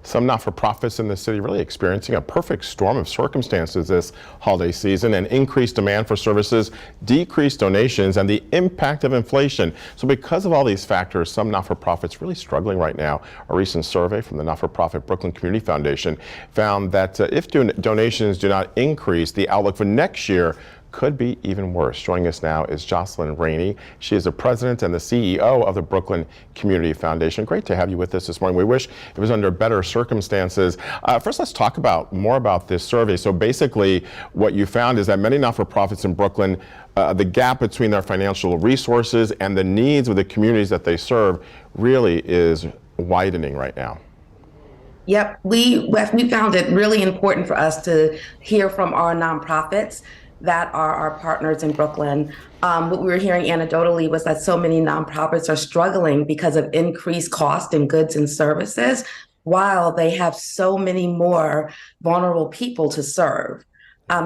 Some not-for-profits in the city really experiencing a perfect storm of circumstances this holiday season, and increased demand for services, decreased donations, and the impact of inflation. So because of all these factors, some not-for-profits really struggling right now. A recent survey from the not-for-profit Brooklyn Community Foundation found that if donations do not increase, the outlook for next year could be even worse. Joining us now is Jocelynne Rainey. She is the president and the CEO of the Brooklyn Community Foundation. Great to have you with us this morning. We wish it was under better circumstances. First, let's talk more about this survey. So basically, what you found is that many not-for-profits in Brooklyn, the gap between their financial resources and the needs of the communities that they serve really is widening right now. Yep, we found it really important for us to hear from our nonprofits that are our partners in Brooklyn. What we were hearing anecdotally was that so many nonprofits are struggling because of increased cost in goods and services, while they have so many more vulnerable people to serve.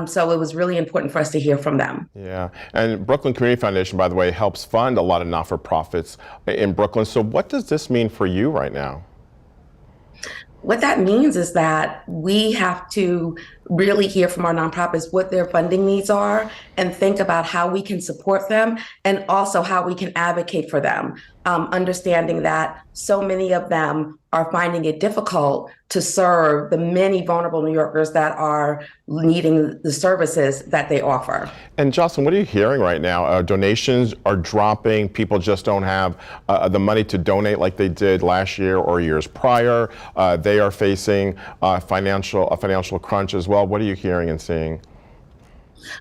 So it was really important for us to hear from them. Yeah, and Brooklyn Community Foundation, by the way, helps fund a lot of not-for-profits in Brooklyn. So what does this mean for you right now? What that means is that we have to really hear from our nonprofits what their funding needs are and think about how we can support them and also how we can advocate for them, understanding that so many of them are finding it difficult to serve the many vulnerable New Yorkers that are needing the services that they offer. And Jocelynne, what are you hearing right now? Donations are dropping. People just don't have the money to donate like they did last year or years prior. They are facing a financial crunch as well. What are you hearing and seeing?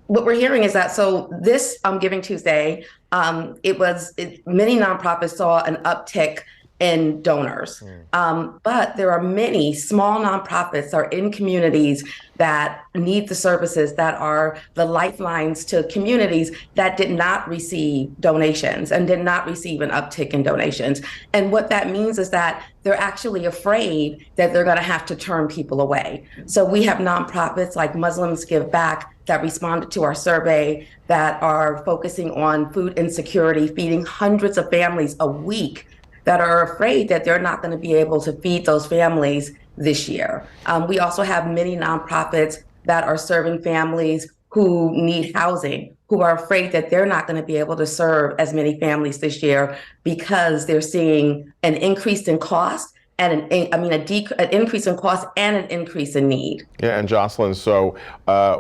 What we're hearing is that, so this Giving Tuesday, many nonprofits saw an uptick in donors. But there are many small nonprofits that are in communities that need the services, that are the lifelines to communities that did not receive donations and did not receive an uptick in donations. And what that means is that they're actually afraid that they're going to have to turn people away. So we have nonprofits like Muslims Give Back that responded to our survey that are focusing on food insecurity, feeding hundreds of families a week, that are afraid that they're not going to be able to feed those families this year. We also have many nonprofits that are serving families who need housing, who are afraid that they're not going to be able to serve as many families this year because they're seeing an increase in cost and an increase in cost and an increase in need. Yeah, and Jocelynne, so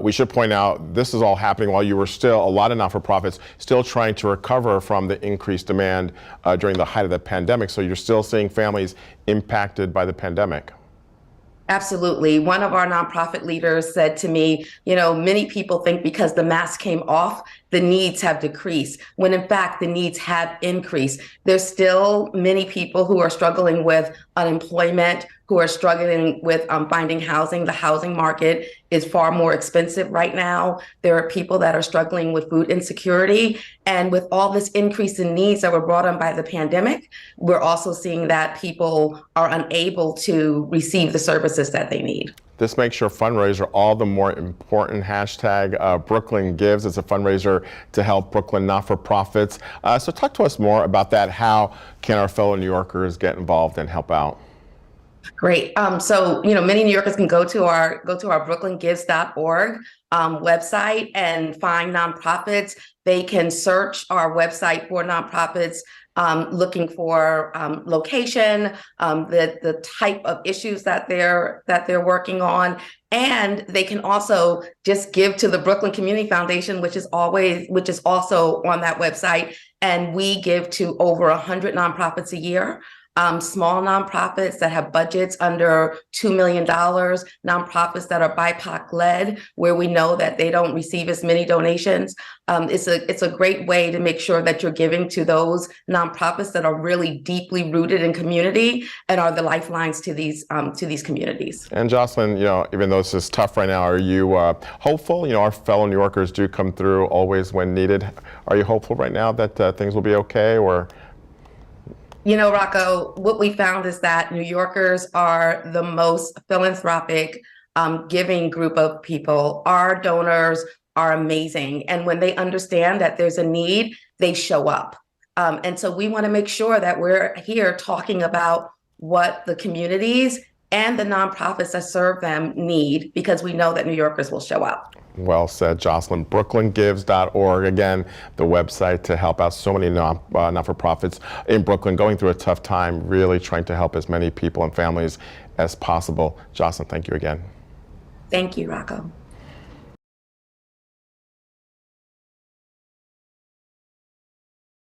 we should point out this is all happening while you were still, a lot of not-for-profits still trying to recover from the increased demand during the height of the pandemic. So you're still seeing families impacted by the pandemic. Absolutely. One of our nonprofit leaders said to me, many people think because the mask came off, the needs have decreased, when in fact the needs have increased. There's still many people who are struggling with unemployment, who are struggling with finding housing. The housing market is far more expensive right now. There are people that are struggling with food insecurity. And with all this increase in needs that were brought on by the pandemic, we're also seeing that people are unable to receive the services that they need. This makes your fundraiser all the more important. Hashtag Brooklyn Gives. It's a fundraiser to help Brooklyn not-for-profits. So talk to us more about that. How can our fellow New Yorkers get involved and help out? Great. So, many New Yorkers can go to our brooklyngives.org website and find nonprofits. They can search our website for nonprofits, looking for location, the type of issues that they're working on, and they can also just give to the Brooklyn Community Foundation, which is also on that website. And we give to over 100 nonprofits a year. Small nonprofits that have budgets under $2 million, nonprofits that are BIPOC led, where we know that they don't receive as many donations. It's a great way to make sure that you're giving to those nonprofits that are really deeply rooted in community and are the lifelines to these communities. And Jocelynne, even though this is tough right now, are you hopeful? Our fellow New Yorkers do come through always when needed. Are you hopeful right now that things will be okay, or? Rocco, what we found is that New Yorkers are the most philanthropic, giving group of people. Our donors are amazing. And when they understand that there's a need, they show up. And so we want to make sure that we're here talking about what the communities and the nonprofits that serve them need, because we know that New Yorkers will show up. Well said, Jocelynne. BrooklynGives.org, again, the website to help out so many not-for-profits in Brooklyn going through a tough time, really trying to help as many people and families as possible. Jocelynne, thank you again. Thank you, Rocco.